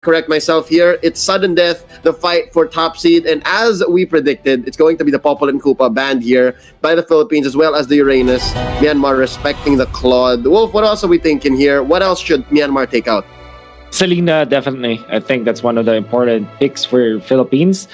correct myself here. It's sudden death, the fight for top seed, and as we predicted, it's going to be the Popol and Kupa banned here by the Philippines as well as the Uranus. Myanmar respecting the Claude. Wolf, what else are we thinking here? What else should Myanmar take out? Selena, definitely. I think that's one of the important picks for Philippines.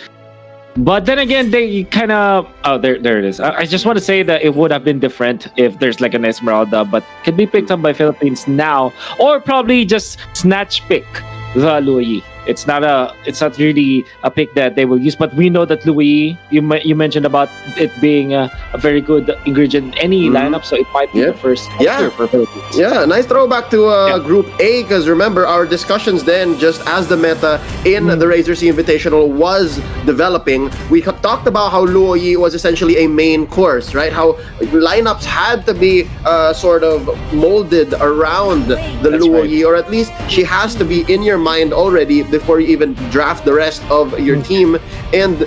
But then again, they kind of... Oh, there it is. I just want to say that it would have been different if there's like an Esmeralda, but can be picked up by Philippines now. Or probably just snatch pick the Louis. It's not really a pick that they will use, but we know that Louis, you mentioned about it being a very good ingredient in any lineup, so it might be the first for Philippines. Yeah, nice throwback to Group A, because remember our discussions then, just as the meta in the Razer C Invitational was developing, we talked about how Luo Yi was essentially a main course, right? How lineups had to be sort of molded around the Luo Yi, or at least she has to be in your mind already before you even draft the rest of your team. And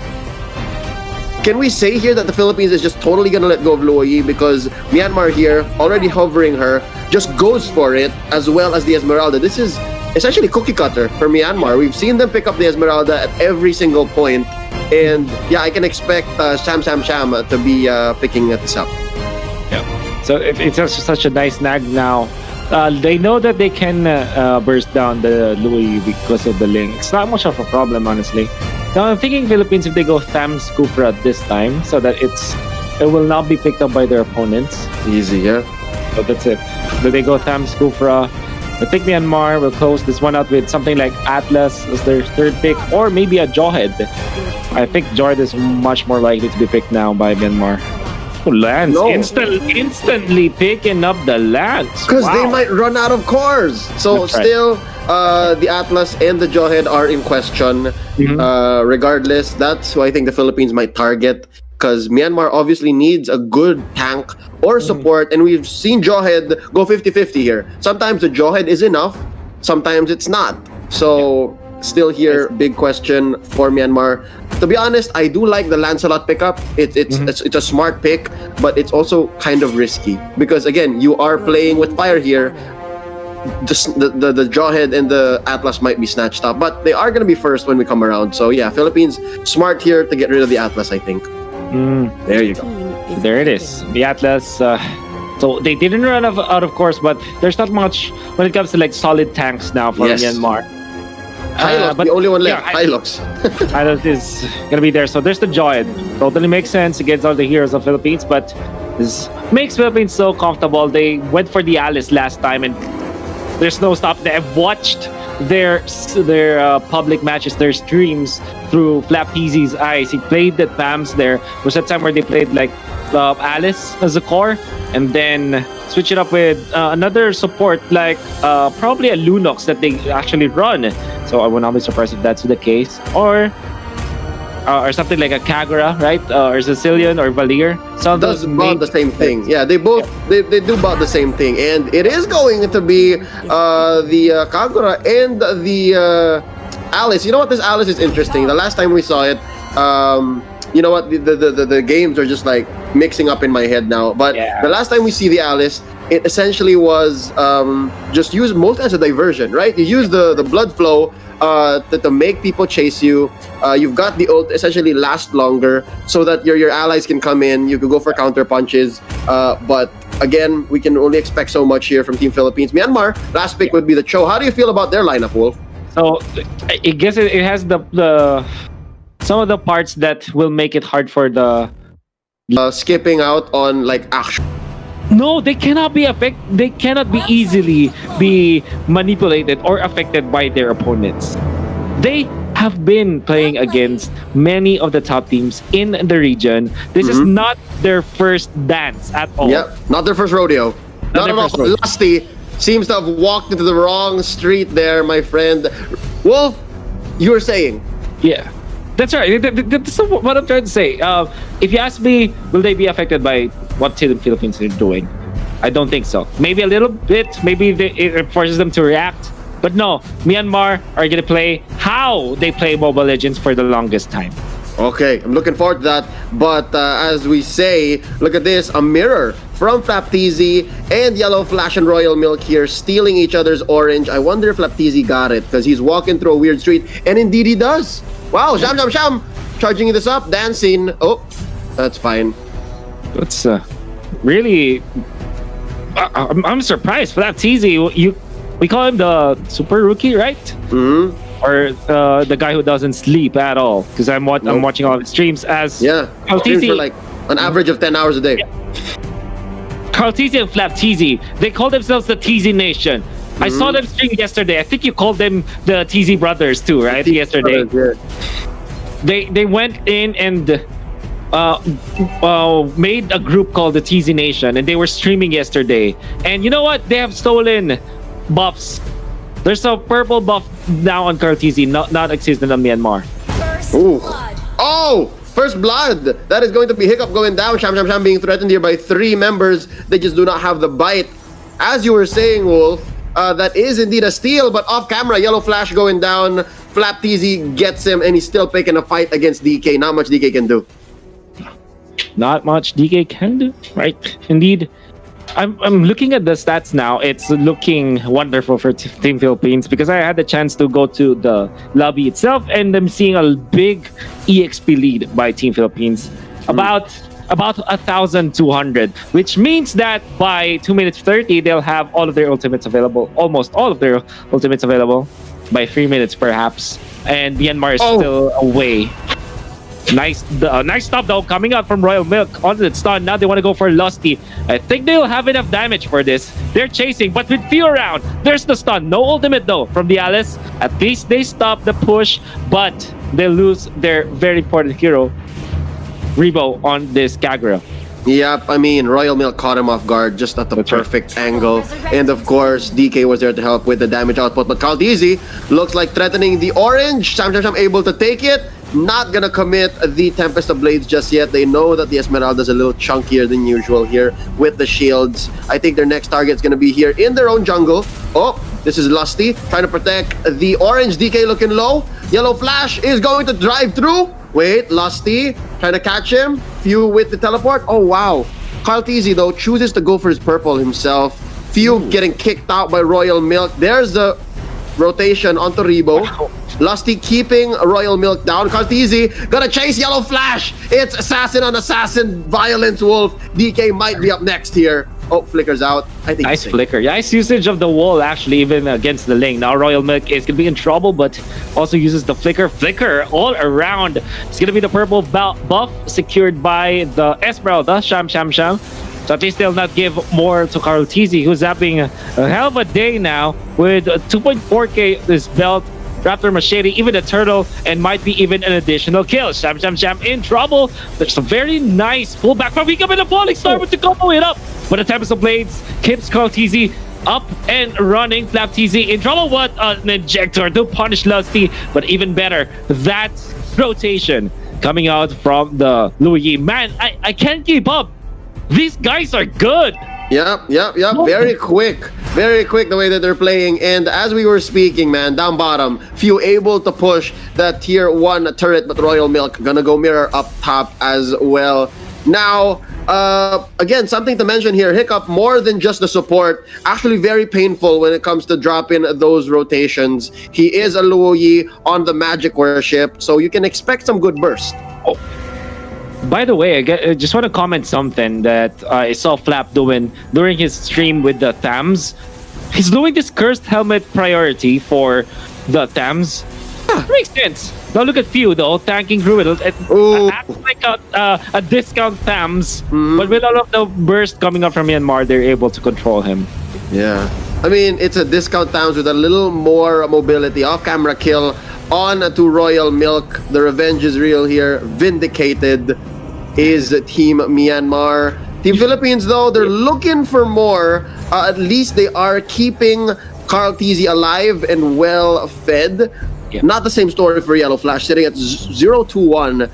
can we say here that the Philippines is just totally going to let go of Luo Yi, because Myanmar here, already hovering her, just goes for it, as well as the Esmeralda. This is essentially cookie cutter for Myanmar. We've seen them pick up the Esmeralda at every single point. And yeah, I can expect Sham to be picking this up. Yeah. So it's just such a nice snag now. They know that they can burst down the Louis because of the link. It's not much of a problem, honestly. Now I'm thinking Philippines, if they go Thams Kufra this time, so that it will not be picked up by their opponents. Easy, yeah. So that's it. If they go Thams Kufra, I think Myanmar will close this one out with something like Atlas as their third pick, or maybe a Jawhead. I think Jawhead is much more likely to be picked now by Myanmar. Lance instantly picking up the Lance because they might run out of cores. So that's still the Atlas and the Jawhead are in question. Regardless, that's who I think the Philippines might target, because Myanmar obviously needs a good tank or support, and we've seen Jawhead go 50-50 here. Sometimes the Jawhead is enough, sometimes it's not. So still here, big question for Myanmar. To be honest, I do like the Lancelot pickup. It's a smart pick, but it's also kind of risky, because again, you are playing with fire here. The Jawhead and the Atlas might be snatched up, but they are going to be first when we come around. So yeah, Philippines smart here to get rid of the Atlas, I think. There you go. There it is. The Atlas. So they didn't run out of course, but there's not much when it comes to like solid tanks now for Myanmar. But the only one left, Hilux. Hilux is gonna be there. So there's the Jawhead. Totally makes sense against all the heroes of Philippines, but this makes Philippines so comfortable. They went for the Alice last time, and there's no stop. I've watched their public matches, their streams through Flap Peasy's eyes. He played the Thams there. There was a time where they played like Alice as a core, and then switch it up with another support like probably a Lunox that they actually run. So I would not be surprised if that's the case, or something like a Kagura, right? Or Sicilian or Valir. So does about the same thing. Yeah, they both they do about the same thing, and it is going to be the Kagura and the Alice. You know what? This Alice is interesting. The last time we saw it, you know what? The games are just like mixing up in my head now. But the last time we see the Alice, it essentially was just used most as a diversion, right? You use the blood flow to make people chase you. You've got the ult essentially last longer, so that your allies can come in. You could go for counter punches. But again, we can only expect so much here from Team Philippines. Myanmar, last pick would be the Cho. How do you feel about their lineup, Wolf? So I guess it has the some of the parts that will make it hard for the skipping out on like action. No, they cannot be They cannot be easily be manipulated or affected by their opponents. They have been playing against many of the top teams in the region. This is not their first dance at all. Yeah, not their first rodeo. Not at all. Lusty seems to have walked into the wrong street there, my friend. Wolf, you were saying? Yeah. That's right. That's what I'm trying to say. If you ask me, will they be affected by what the Philippines are doing? I don't think so. Maybe a little bit. Maybe it forces them to react. But no, Myanmar are going to play how they play Mobile Legends for the longest time. Okay, I'm looking forward to that. But as we say, look at this, a mirror from Flapteezy, and Yellow Flash and Royal Milk here stealing each other's orange. I wonder if Flapteezy got it because he's walking through a weird street, and indeed he does. Wow, Sham Sham Sham charging this up, dancing. Oh, that's fine. That's really. I'm surprised. Flapteezy, we call him the super rookie, right? Mm-hmm. Or the guy who doesn't sleep at all, because I'm watching all of his streams as streams for like an average of 10 hours a day. Carlteezy and Flapteezy, they call themselves the Teezy Nation. I saw them stream yesterday. I think you called them the Teezy Brothers too, right? Yesterday. They went in and made a group called the Teezy Nation, and they were streaming yesterday. And you know what? They have stolen buffs. There's a purple buff now on Carlteezy, not existent on Myanmar. Ooh. Oh! First blood! That is going to be Hiccup going down. Sham Sham Sham being threatened here by 3 members. They just do not have the bite. As you were saying, Wolf, that is indeed a steal, but off camera, Yellow Flash going down. Flapteezy gets him, and he's still picking a fight against DK. Not much DK can do. Not much DK can do, right? Indeed. I'm looking at the stats now. It's looking wonderful for Team Philippines because I had the chance to go to the lobby itself, and I'm seeing a big EXP lead by Team Philippines, about 1,200, which means that by 2 minutes 30 they'll have all of their ultimates available, almost all of their ultimates available by 3 minutes perhaps, and Myanmar is still away. Nice stop though coming out from Royal Milk onto the stun. Now they want to go for Lusty. I think they'll have enough damage for this. They're chasing, but with few around, there's the stun. No ultimate though from the Alice. At least they stop the push, but they lose their very important hero, Rebo, on this Kagura. Yep, I mean, Royal Milk caught him off guard just at the perfect angle. And of course, DK was there to help with the damage output. But Carlteezy looks like threatening the orange. Sham Sham Sham able to take it. Not gonna commit the Tempest of Blades just yet. They know that the Esmeralda is a little chunkier than usual here with the shields. I think their next target is gonna be here in their own jungle. Oh, this is Lusty trying to protect the orange. DK looking low. Yellow Flash is going to drive through. Wait, Lusty trying to catch him. Few with the teleport. Oh, wow. Carlteezy, though, chooses to go for his purple himself. Few getting kicked out by Royal Milk. There's the rotation onto Rebo. Lusty keeping Royal Milk down. Carlteezy gonna chase Yellow Flash. It's assassin on assassin violence, Wolf. DK might be up next here. Oh, flickers out. I think nice flicker. Nice usage of the wall, actually, even against the lane. Now Royal Milk is going to be in trouble, but also uses the flicker. Flicker all around. It's going to be the purple buff secured by the Esmeralda. Sham Sham Sham. So at least they'll not give more to Carlteezy, who's having a hell of a day now with 2.4k this belt. Raptor Machete, even a turtle, and might be even an additional kill. Sham Sham Sham in trouble. There's a very nice pullback from Hiccup and a falling star with the combo it up. But the Tempest of Blades keeps Carlteezy up and running. Flapteezy in trouble. What an injector to punish Lusty. But even better, that rotation coming out from the Louis. Man, I can't keep up. These guys are good. Yep. Very quick the way that they're playing. And as we were speaking, man, down bottom, few able to push that tier 1 turret, but Royal Milk gonna go mirror up top as well. Now, again, something to mention here, Hiccup, more than just the support, actually very painful when it comes to dropping those rotations. He is a Luoyi on the Magic Worship, so you can expect some good burst. Oh. By the way, I just want to comment something that I saw Flap doing during his stream with the Thams. He's doing this cursed helmet priority for the Thams. Makes sense. Now look at Few though, tanking through it. Acts like a discount Thams, but with all of the burst coming up from Myanmar, they're able to control him. Yeah. I mean, it's a discount Thams with a little more mobility. Off-camera kill on to Royal Milk. The revenge is real here. Vindicated is Team Myanmar. Team Philippines, though, they're looking for more. At least they are keeping Carlteezy alive and well fed. Yeah. Not the same story for Yellow Flash, sitting at 0-2-1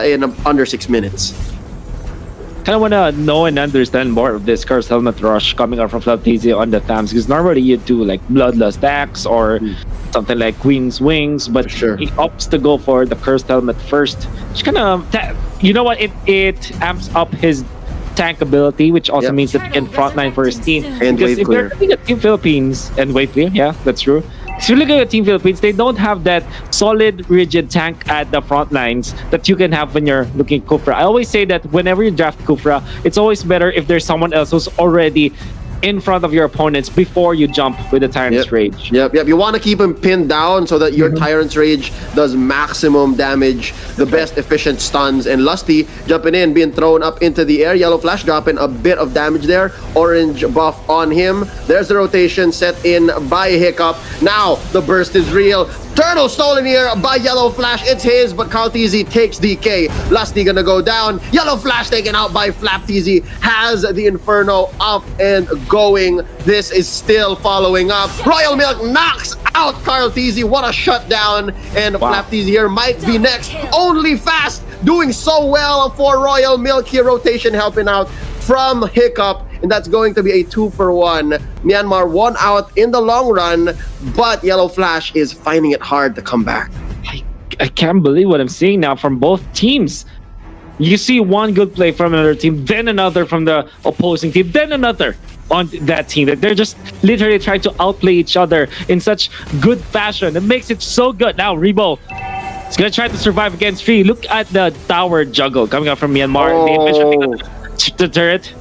in under 6 minutes. Kind of want to know and understand more of this cursed helmet rush coming out from Flapteezy on the Thams, because normally you do like Bloodlust Axe or something like Queen's Wings, but he opts to go for the cursed helmet first. Which kind of, you know what, it amps up his tank ability, which also Yep. means that he can frontline for his team. And Because wave if you're clear. looking at Team Philippines and wave clear, yeah, that's true. If you're looking at Team Philippines, they don't have that solid, rigid tank at the front lines that you can have when you're looking at Kufra. I always say that whenever you draft Kufra, it's always better if there's someone else who's already in front of your opponents before you jump with the Tyrant's Yep. Rage. Yep. You want to keep him pinned down so that your Tyrant's Rage does maximum damage, the best efficient stuns. And Lusty jumping in, being thrown up into the air. Yellow Flash dropping a bit of damage there. Orange buff on him. There's the rotation set in by Hiccup. Now the burst is real. Turtle stolen here by Yellow Flash. It's his, but Kaltizi takes DK. Lusty gonna go down. Yellow Flash taken out by Flaptizi. Has the Inferno up and going. This is still following up. Royal Milk knocks out Kaltizi. What a shutdown. And Flaptizi here might be next. Only Fast doing so well for Royal Milk here. Rotation helping out from Hiccup. And that's going to be a 2-for-1. Myanmar won out in the long run, but Yellow Flash is finding it hard to come back. I can't believe what I'm seeing now from both teams. You see one good play from another team, then another from the opposing team, then another on that team. They're just literally trying to outplay each other in such good fashion. It makes it so good. Now, Rebo is going to try to survive against Free. Look at the tower juggle coming out from Myanmar. They eventually pick the turret,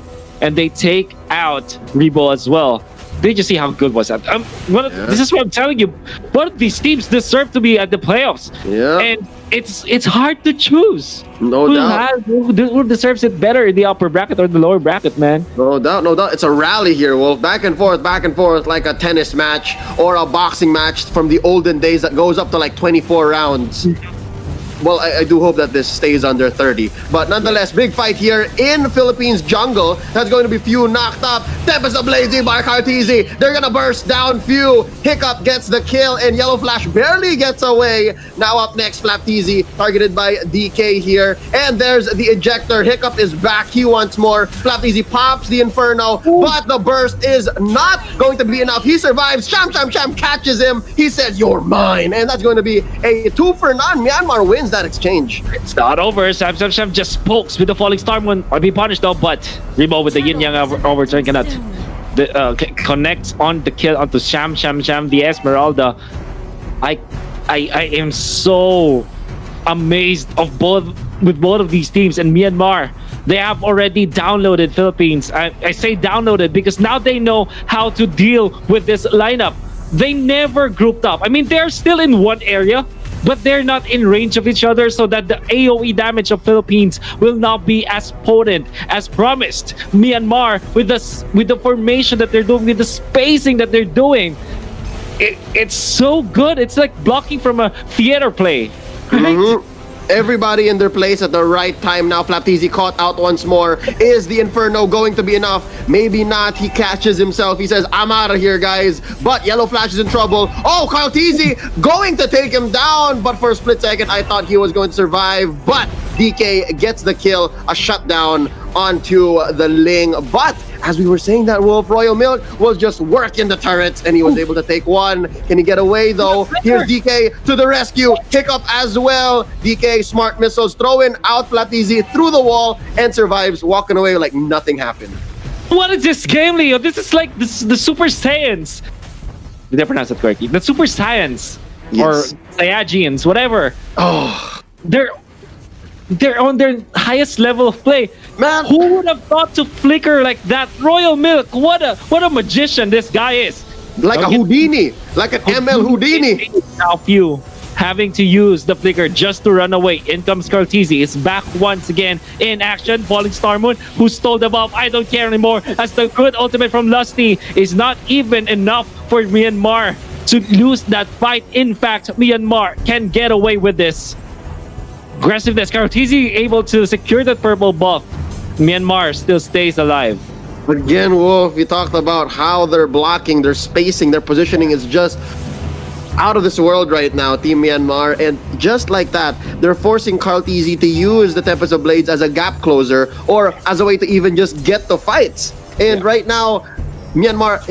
and they take out Rebo as well. Did you see how good was that? This is what I'm telling you. Both of these teams deserve to be at the playoffs. Yeah. And it's hard to choose. No doubt. Who deserves it better in the upper bracket or the lower bracket, man? No doubt, no doubt. It's a rally here, Wolf. Back and forth, like a tennis match or a boxing match from the olden days that goes up to like 24 rounds. Well, I do hope that this stays under 30. But nonetheless, big fight here in Philippines jungle. That's going to be Few knocked up. Tempest Ablazing by Kartizi. They're going to burst down Few. Hiccup gets the kill, and Yellow Flash barely gets away. Now up next, Flaptizi, targeted by DK here. And there's the ejector. Hiccup is back. He wants more. Flaptizi pops the Inferno, but the burst is not going to be enough. He survives. Sham catches him. He says, "You're mine." And that's going to be a 2-for-0. Myanmar wins that exchange. It's not over. Sam just pokes with the falling star one. I'll be punished though, but Rebo with the yin yang overturn cannot connects on the kill onto Sham, the Esmeralda. I am so amazed of both of these teams. And Myanmar, they have already downloaded Philippines. I say downloaded because now they know how to deal with this lineup. They never grouped up. I mean, they're still in one area, but they're not in range of each other, so that the AoE damage of Philippines will not be as potent as promised. Myanmar, with the formation that they're doing, with the spacing that they're doing, it's so good. It's like blocking from a theater play. Right? Everybody in their place at the right time now. Flaptizi caught out once more. Is the Inferno going to be enough? Maybe not. He catches himself. He says, "I'm out of here, guys." But Yellow Flash is in trouble. Oh, Kaltizi going to take him down. But for a split second, I thought he was going to survive. But DK gets the kill. A shutdown onto the Ling. But as we were saying, that Wolf, Royal Milk was just working the turrets, and he was able to take one. Can he get away though? Here's DK to the rescue. Hiccup as well. DK smart missiles throwing out Flaptizi through the wall and survives, walking away like nothing happened. What is this game, Leo? This is like the Super Saiyans. Did I pronounce it correctly? The Super Saiyans or Saiyajins, whatever. Oh, they're on their highest level of play. man, Who would have thought to flicker like that? Royal Milk, what a magician this guy is. like a Houdini, like an ML Houdini. Now Few having to use the flicker just to run away. In comes Kartizi. Is back once again in action. Falling Star Moon, who stole the buff. I don't care anymore. As the good ultimate from Lusty is not even enough for Myanmar to lose that fight. In fact, Myanmar can get away with this. Aggressiveness. Kartizi able to secure that purple buff. Myanmar still stays alive. Again, Wolf, you talked about how they're blocking, their spacing, their positioning is just out of this world right now, Team Myanmar. And just like that, they're forcing Kartizi to use the Tempest of Blades as a gap closer or as a way to even just get the fights. And right now, Myanmar,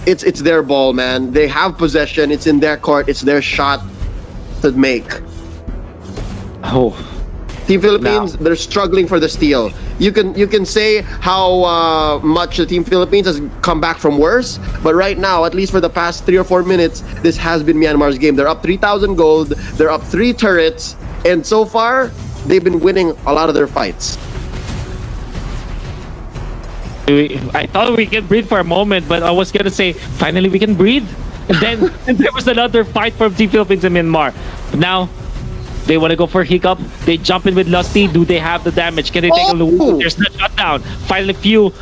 it's their ball, man. They have possession. It's in their court. It's their shot to make. Oh, Team Philippines, they're struggling for the steal. You can say how much the Team Philippines has come back from worse, but right now, at least for the past 3 or 4 minutes, this has been Myanmar's game. They're up 3,000 gold, they're up 3 turrets, and so far, they've been winning a lot of their fights. I thought we can breathe for a moment, but I was gonna say, finally we can breathe. And then and there was another fight from Team Philippines and Myanmar. But now, they want to go for Hiccup. They jump in with Lusty. Do they have the damage? Can they take a look? There's the shutdown. Finally, Few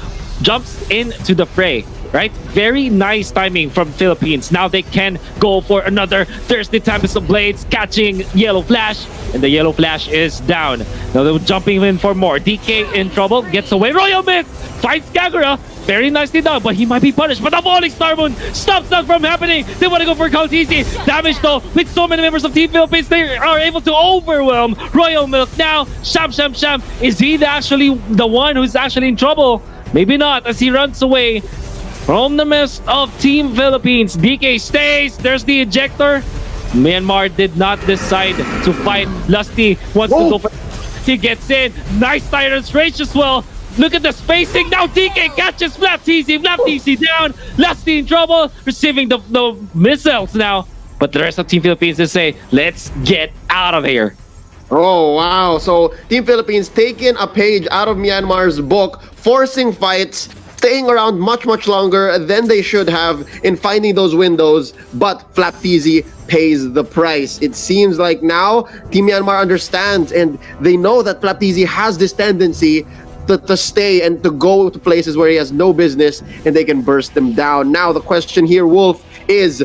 jumps into the fray. Right? Very nice timing from Philippines. Now they can go for another Thirsty Tempest of Blades, catching Yellow Flash. And the Yellow Flash is down. Now they're jumping in for more. DK in trouble. Gets away. Royal Myth finds Kagura. Very nicely done, but he might be punished. But the falling Star Moon stops that from happening. They want to go for Kaltisi. Damage though, with so many members of Team Philippines, they are able to overwhelm Royal Milk. Now, Sham. Is he actually the one who's actually in trouble? Maybe not, as he runs away from the mess of Team Philippines. DK stays. There's the ejector. Myanmar did not decide to fight. Lusty wants to go for. He gets in. Nice Tyrant's Rage as well. Look at the spacing. Now DK catches Flapteasy down. Lusty in trouble, receiving the missiles now. But the rest of Team Philippines is say, let's get out of here. Oh, wow. So Team Philippines taking a page out of Myanmar's book, forcing fights, staying around much longer than they should have in finding those windows, but Flapteasy pays the price. It seems like now Team Myanmar understands, and they know that Flapteasy has this tendency to stay and to go to places where he has no business, and they can burst them down. Now the question here, Wolf, is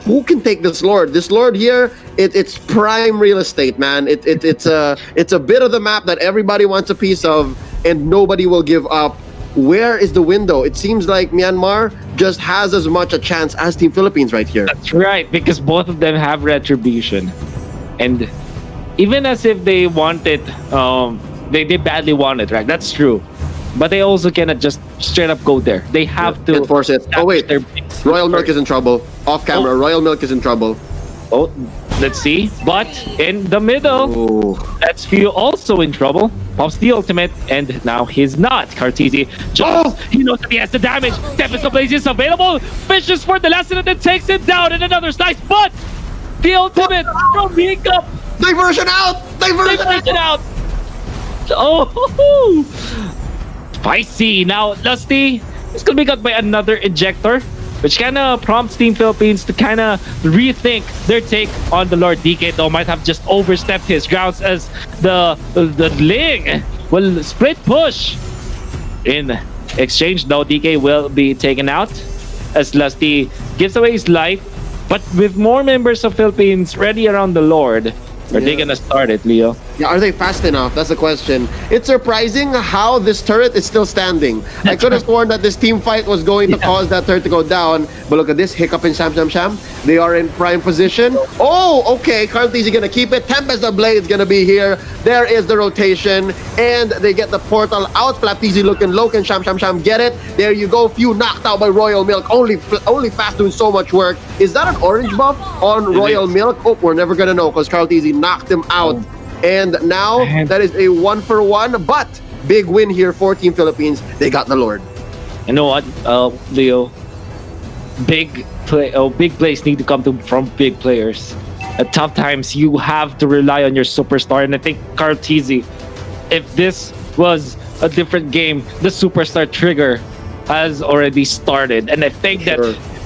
who can take this Lord? This Lord here, it's prime real estate, man. It's a bit of the map that everybody wants a piece of, and nobody will give up. Where is the window? It seems like Myanmar just has as much a chance as Team Philippines right here. That's right, because both of them have retribution. And even as if they want it, they badly want it, right? That's true. But they also cannot just straight up go there. They have to force it. Oh wait, Royal Milk is in trouble. Off camera, Royal Milk is in trouble. Oh, let's see. But in the middle, that's Few also in trouble. Pops the ultimate, and now he's not. Cartesi just, he knows that he has the damage. Tempest of Blaze is available. Fishes for the last minute and takes it down, and another slice. But the ultimate from Hiccup. Diversion out! Diversion out! Oh, spicy. Now, Lusty is going to be got by another ejector, which kind of prompts Team Philippines to kind of rethink their take on the Lord. DK though might have just overstepped his grounds, as the Ling will split push. In exchange though, DK will be taken out as Lusty gives away his life, but with more members of Philippines ready around the Lord. Are they gonna start it, Leo? Yeah, are they fast enough? That's the question. It's surprising how this turret is still standing. I could have sworn that this team fight was going to cause that turret to go down, but look at this, Hiccup and Sham. They are in prime position. Oh, okay, Cartesi gonna keep it. Tempest of Blade's gonna be here. There is the rotation, and they get the portal out. Flapteasy looking low. Can Sham get it? There you go. Few knocked out by Royal Milk. Only Fast doing so much work. Is that an orange buff on Royal Milk? Oh, we're never gonna know because Cartesi knocked him out. And now that is a 1-for-1, but big win here for Team Philippines. They got the Lord. You know what, Leo? Big plays need to come from big players. At tough times, you have to rely on your superstar. And I think Cartesi, if this was a different game, the superstar trigger has already started. And I think that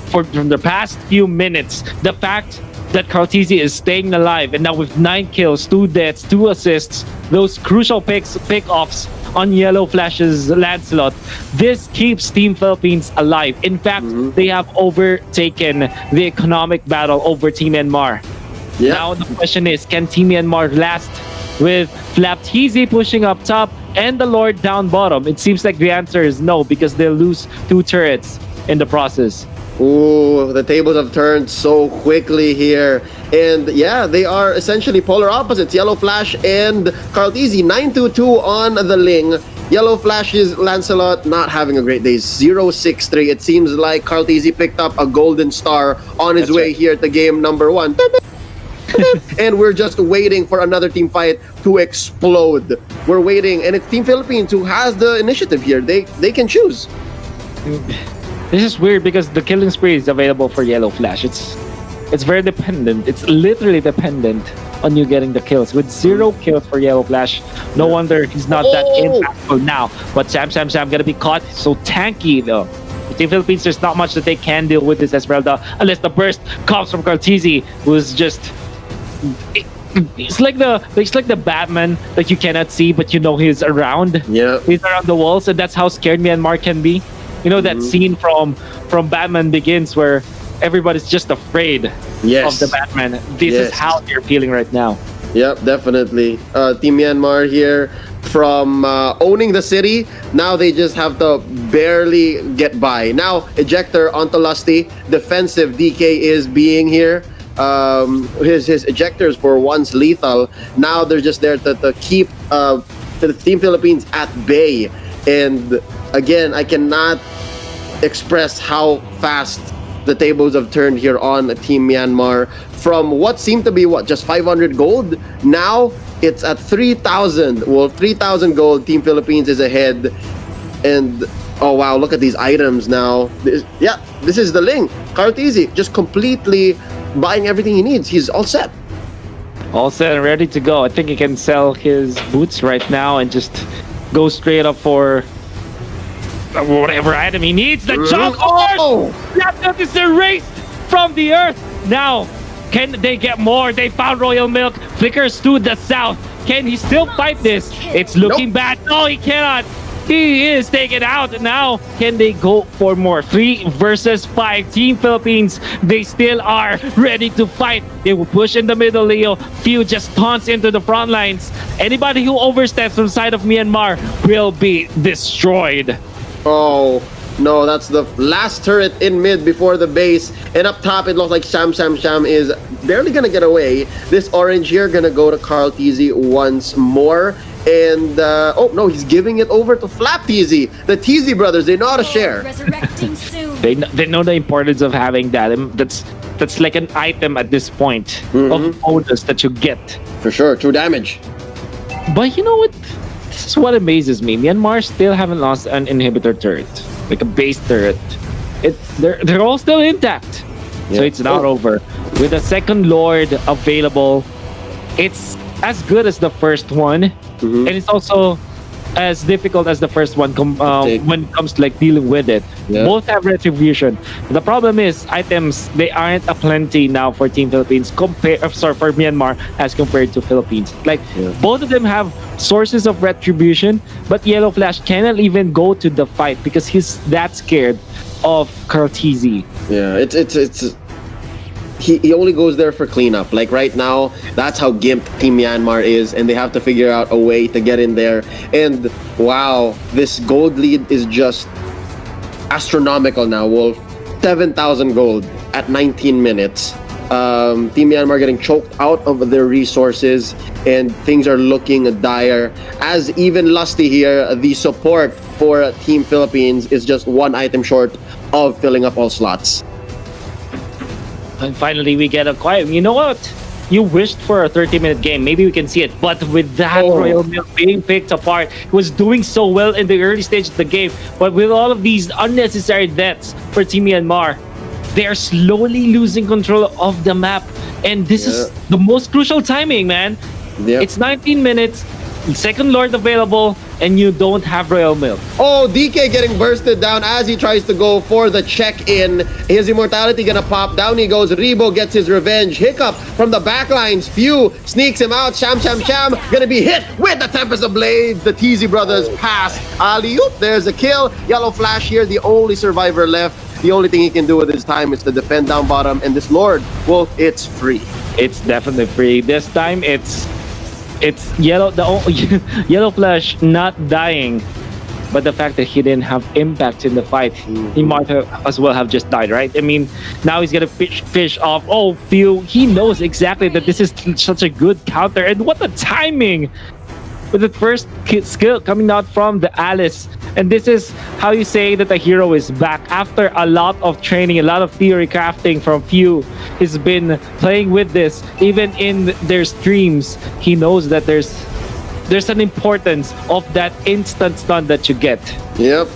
from the past few minutes, the fact that Cartesi is staying alive, and now with 9 kills, 2 deaths, 2 assists, those crucial pick-offs on Yellow Flash's Lancelot, this keeps Team Philippines alive. In fact, they have overtaken the economic battle over Team Myanmar. Now the question is, can Team Myanmar last with Flapteasy pushing up top and the Lord down bottom? It seems like the answer is no, because they'll lose 2 turrets in the process. Ooh, the tables have turned so quickly here. And yeah, they are essentially polar opposites. Yellow Flash and Cartesi, 9-2-2 on the Ling. Yellow Flash's Lancelot not having a great day, 0-6-3. It seems like Cartesi picked up a golden star on his way here to game number 1. and we're just waiting for another team fight to explode. We're waiting, and it's Team Philippines who has the initiative here. They can choose. This is weird because the killing spree is available for Yellow Flash. It's very dependent. It's literally dependent on you getting the kills. With 0 kills for Yellow Flash, no wonder he's not that impactful now. But Sam gonna be caught. So tanky though. The Team Philippines, there's not much that they can deal with this Esmeralda unless the burst comes from Cartesi, who's just it's like the Batman that you cannot see but you know he's around. Yeah, he's around the walls, and that's how scared Myanmar can be. You know that scene from Batman Begins where everybody's just afraid of the Batman. This is how they're feeling right now. Yep, definitely. Team Myanmar here from owning the city. Now they just have to barely get by. Now, ejector onto Lusty. Defensive DK is being here. His ejectors were once lethal. Now they're just there to keep the Team Philippines at bay. And again, I cannot express how fast the tables have turned here on Team Myanmar. From what seemed to be just 500 gold, now it's at 3,000. Well, 3,000 gold. Team Philippines is ahead. And oh wow, look at these items now. This is the Ling. Cartesi just completely buying everything he needs. He's all set. All set and ready to go. I think he can sell his boots right now and just go straight up for whatever item he needs. The jump Laptop is erased from the earth. Now, can they get more? They found Royal Milk. Flickers to the south. Can he still fight this? It's looking bad. No, he cannot. He is taken out. Now, can they go for more? 3 versus 5. Team Philippines, they still are ready to fight. They will push in the middle, Leo. Few just taunts into the front lines. Anybody who oversteps from the side of Myanmar will be destroyed. Oh, no, that's the last turret in mid before the base. And up top, it looks like Sham is barely going to get away. This orange here going to go to Cartesi once more. And, oh, no, he's giving it over to Flap Teasy. The Teasy brothers, they know how to share. Resurrecting soon. They know the importance of having that. That's like an item at this point of bonus that you get. For sure, true damage. But you know what? This is what amazes me. Myanmar still haven't lost an inhibitor turret, like a base turret. They're all still intact, so it's not over. With a second Lord available, it's as good as the first one, and it's also as difficult as the first one when it comes to like dealing with it. Both have retribution. The problem is items, they aren't a plenty now for Team Philippines for Myanmar as compared to Philippines. Like both of them have sources of retribution, but Yellow Flash cannot even go to the fight because he's that scared of Cartesi. Yeah, it's he only goes there for cleanup. Like right now, that's how gimped Team Myanmar is, and they have to figure out a way to get in there. And wow, this gold lead is just astronomical now, Wolf. 7,000 gold at 19 minutes. Team Myanmar getting choked out of their resources, and things are looking dire. As even Lusty here, the support for Team Philippines is just 1 item short of filling up all slots. And finally, we get a quiet. You know what? You wished for a 30-minute game. Maybe we can see it. But with that Royal Milk being picked apart, he was doing so well in the early stage of the game. But with all of these unnecessary deaths for Team Myanmar, they are slowly losing control of the map. And this is the most crucial timing, man. It's 19 minutes. Second Lord available, and you don't have Royal Milk. Oh, DK getting bursted down as he tries to go for the check-in. His immortality gonna pop. Down he goes. Rebo gets his revenge. Hiccup from the backlines. Few sneaks him out. Sham gonna be hit with the Tempest of Blades. The Teasy brothers pass. Alley-oop. There's a kill. Yellow Flash here, the only survivor left. The only thing he can do with his time is to defend down bottom. And this Lord, well, it's free. It's definitely free. This time, it's Yellow Flash not dying, but the fact that he didn't have impact in the fight, he might as well have just died, right? I mean, now he's gonna fish off. Oh, Few, he knows exactly that this is such a good counter, and what the timing! with the first skill coming out from the Alice. And this is how you say that a hero is back after a lot of training, a lot of theory crafting from Few. He's been playing with this even in their streams. He knows that there's an importance of that instant stun that you get. Yep.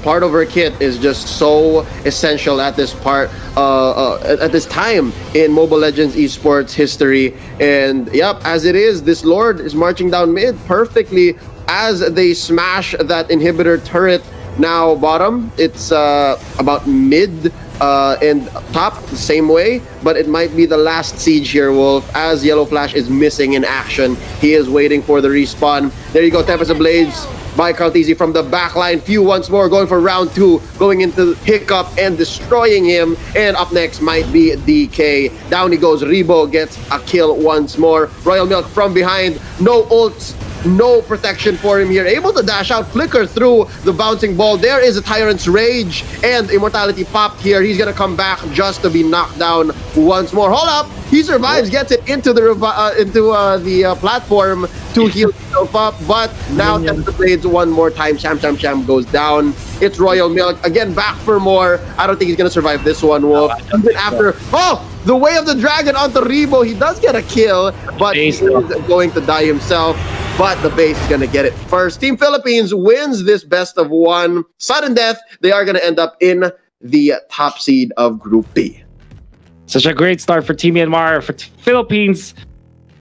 Part of her kit is just so essential at this at this time in Mobile Legends esports history. And as it is, this Lord is marching down mid perfectly as they smash that inhibitor turret. Now bottom, it's about mid and top the same way, but it might be the last siege here, Wolf, as Yellow Flash is missing in action. He is waiting for the respawn. There you go, Tempest of Blades by Calteezy from the back line. Few once more going for round 2, going into Hiccup and destroying him. And up next might be DK. Down he goes. Rebo gets a kill once more. Royal Milk from behind. No ults. No protection for him here. Able to dash out, flicker through the bouncing ball. There is a Tyrant's Rage, and Immortality popped here. He's gonna come back just to be knocked down once more. Hold up! He survives, gets it into the platform to heal himself up, but now Tempest of Blades one more time. Sham goes down. It's Royal Milk again, back for more. I don't think he's gonna survive this one, Wolf. Even after the Way of the Dragon onto Rebo, he does get a kill, but he's going to die himself. But the base is going to get it first. Team Philippines wins this best of 1. Sudden death, they are going to end up in the top seed of Group B. Such a great start for Team Myanmar. For Philippines,